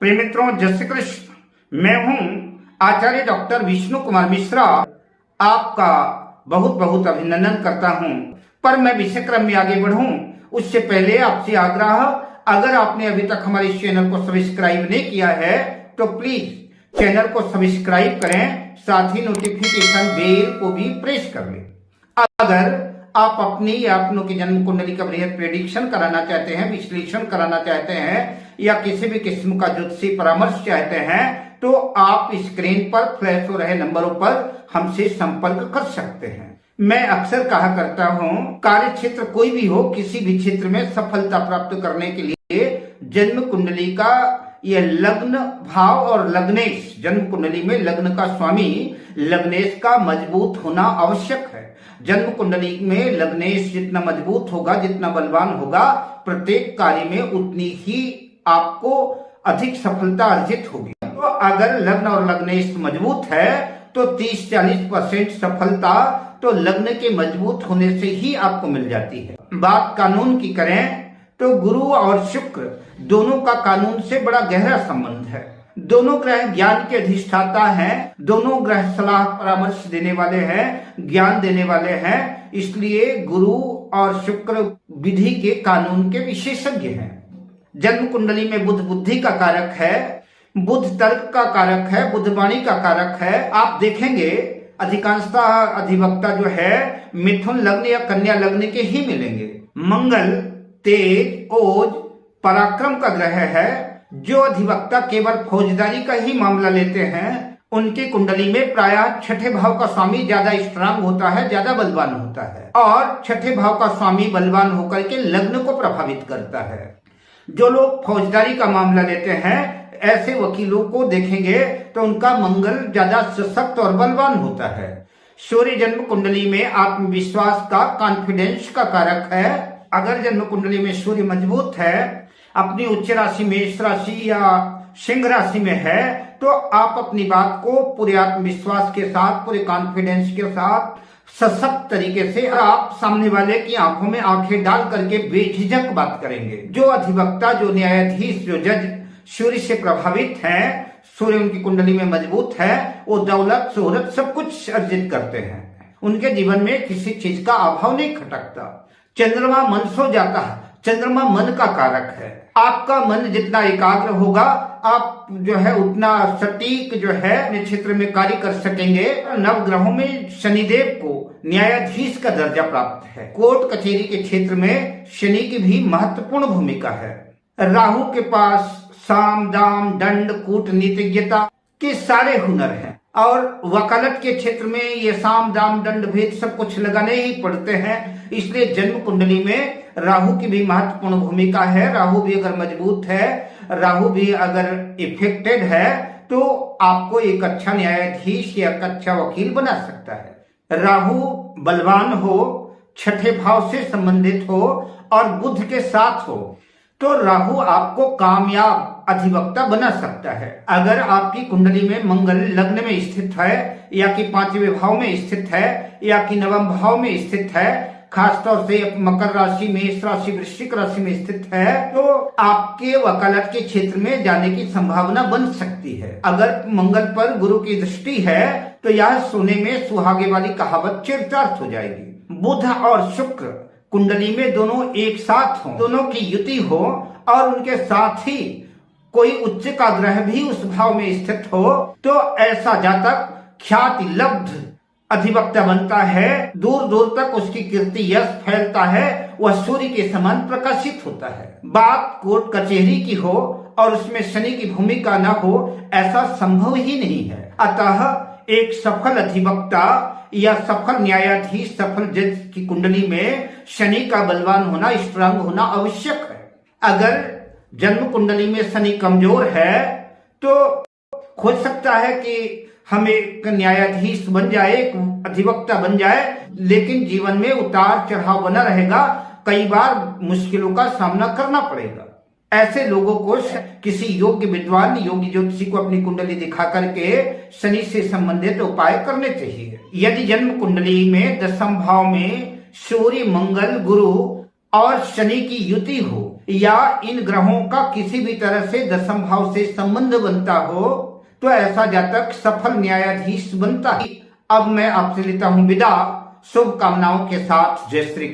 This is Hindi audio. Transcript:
प्रिय मित्रों, जय श्री कृष्ण। मैं हूं आचार्य डॉक्टर विष्णु कुमार मिश्रा। आपका बहुत बहुत अभिनंदन करता हूं। पर मैं विषय क्रम में आगे बढ़ूं उससे पहले आपसे आग्रह, अगर आपने अभी तक हमारे इस चैनल को सब्सक्राइब नहीं किया है तो प्लीज चैनल को सब्सक्राइब करें, साथ ही नोटिफिकेशन बेल को भी प्रेस कर लें। अगर आप अपनी या अपनों की जन्म कुंडली का बृहद प्रेडिक्शन कराना चाहते हैं, विश्लेषण कराना चाहते हैं या किसी भी किस्म का ज्योतिषी परामर्श चाहते हैं तो आप स्क्रीन पर फ्लैश हो रहे नंबरों पर हमसे संपर्क कर सकते हैं। मैं अक्सर कहा करता हूं, कार्य क्षेत्र कोई भी हो, किसी भी क्षेत्र में सफलता प्राप्त करने के लिए जन्म कुंडली का यह लग्न भाव और लग्नेश, जन्म कुंडली में लग्न का स्वामी लग्नेश का मजबूत होना आवश्यक है। जन्म कुंडली में लग्नेश जितना मजबूत होगा, जितना बलवान होगा, प्रत्येक कार्य में उतनी ही आपको अधिक सफलता अर्जित होगी। तो अगर लग्न और लग्नेश मजबूत है तो 30-40% सफलता तो लग्न के मजबूत होने से ही आपको मिल जाती है। बात कानून की करें तो गुरु और शुक्र दोनों का कानून से बड़ा गहरा संबंध है। दोनों ग्रह ज्ञान के अधिष्ठाता हैं, दोनों ग्रह सलाह परामर्श देने वाले हैं, ज्ञान देने वाले हैं। इसलिए गुरु और शुक्र विधि के कानून के विशेषज्ञ हैं। जन्म कुंडली में बुध बुद्धि का कारक है, बुध तर्क का कारक है, बुध वाणी का कारक है। आप देखेंगे अधिकांशतः अधिवक्ता जो है मिथुन लग्न या कन्या लग्न के ही मिलेंगे। मंगल तेज, ओज, पराक्रम का ग्रह है। जो अधिवक्ता केवल फौजदारी का ही मामला लेते हैं उनकी कुंडली में प्रायः छठे भाव का स्वामी ज्यादा स्ट्रांग होता है, ज्यादा बलवान होता है, और छठे भाव का स्वामी बलवान होकर के लग्न को प्रभावित करता है। जो लोग फौजदारी का मामला लेते हैं ऐसे वकीलों को देखेंगे तो उनका मंगल ज्यादा सशक्त और बलवान होता है। सूर्य जन्म कुंडली में आत्मविश्वास का, कॉन्फिडेंस का कारक है। अगर जन्म कुंडली में सूर्य मजबूत है, अपनी उच्च राशि मेष राशि या सिंह राशि में है, तो आप अपनी बात को पूरे आत्मविश्वास के साथ, पूरे कॉन्फिडेंस के साथ, सशक्त तरीके से आप सामने वाले की आंखों में आंखें डाल करके बेझिझक बात करेंगे। जो अधिवक्ता, जो न्यायाधीश, जो जज सूर्य से प्रभावित हैं, सूर्य उनकी कुंडली में मजबूत है, वो दौलत शोहरत सब कुछ अर्जित करते हैं। उनके जीवन में किसी चीज का अभाव नहीं खटकता। चंद्रमा मन सो जाता है, चंद्रमा मन का कारक है। आपका मन जितना एकाग्र होगा, आप जो है उतना सटीक जो है अपने क्षेत्र में कार्य कर सकेंगे। नवग्रहों में शनिदेव को न्यायाधीश का दर्जा प्राप्त है। कोर्ट कचहरी के क्षेत्र में शनि की भी महत्वपूर्ण भूमिका है। राहु के पास साम दाम दंड कूटनीतिज्ञता के सारे हुनर हैं, और वकालत के क्षेत्र में ये साम दाम दंड भेद सब कुछ लगाने ही पड़ते हैं। इसलिए जन्म कुंडली में राहु की भी महत्वपूर्ण भूमिका है। राहु भी अगर मजबूत है, राहु भी अगर इफेक्टेड है तो आपको एक अच्छा न्यायाधीश या एक अच्छा वकील बना सकता है। राहु बलवान हो, छठे भाव से संबंधित हो और बुध के साथ हो तो राहु आपको कामयाब अधिवक्ता बना सकता है। अगर आपकी कुंडली में मंगल लग्न में स्थित है या कि 5वें भाव में स्थित है या कि 9वें भाव में स्थित है, खासतौर से मकर राशि, मेष राशि, वृश्चिक राशि में स्थित है, तो आपके वकालत के क्षेत्र में जाने की संभावना बन सकती है। अगर मंगल पर गुरु की दृष्टि है तो यह सोने में सुहागे वाली कहावत चरितार्थ हो जाएगी। बुध और शुक्र कुंडली में दोनों एक साथ हो, दोनों की युति हो और उनके साथ ही कोई उच्च का ग्रह भी उस भाव में स्थित हो तो ऐसा जातक ख्याति लब्ध अधिवक्ता बनता है। दूर दूर तक उसकी कीर्ति यश फैलता है, वह सूर्य के समान प्रकाशित होता है। बात कोर्ट कचहरी की हो और उसमें शनि की भूमिका न हो, ऐसा संभव ही नहीं है। अतः एक सफल अधिवक्ता या सफल न्यायाधीश, सफल जज की कुंडली में शनि का बलवान होना, स्ट्रांग होना आवश्यक है। अगर जन्म कुंडली में शनि कमजोर है तो हो सकता है कि हम एक न्यायाधीश बन जाए, एक अधिवक्ता बन जाए, लेकिन जीवन में उतार चढ़ाव बना रहेगा। कई बार मुश्किलों का सामना करना पड़ेगा। ऐसे लोगों को किसी योग्य विद्वान, योग्य ज्योतिषी को अपनी कुंडली दिखा करके शनि से संबंधित उपाय करने चाहिए। यदि जन्म कुंडली में 10वें भाव में सूर्य, मंगल, गुरु और शनि की युति हो या इन ग्रहों का किसी भी तरह से दशम भाव से संबंध बनता हो तो ऐसा जातक सफल न्यायाधीश बनता है। अब मैं आपसे लेता हूं विदा, शुभकामनाओं के साथ। जय श्री कृष्ण।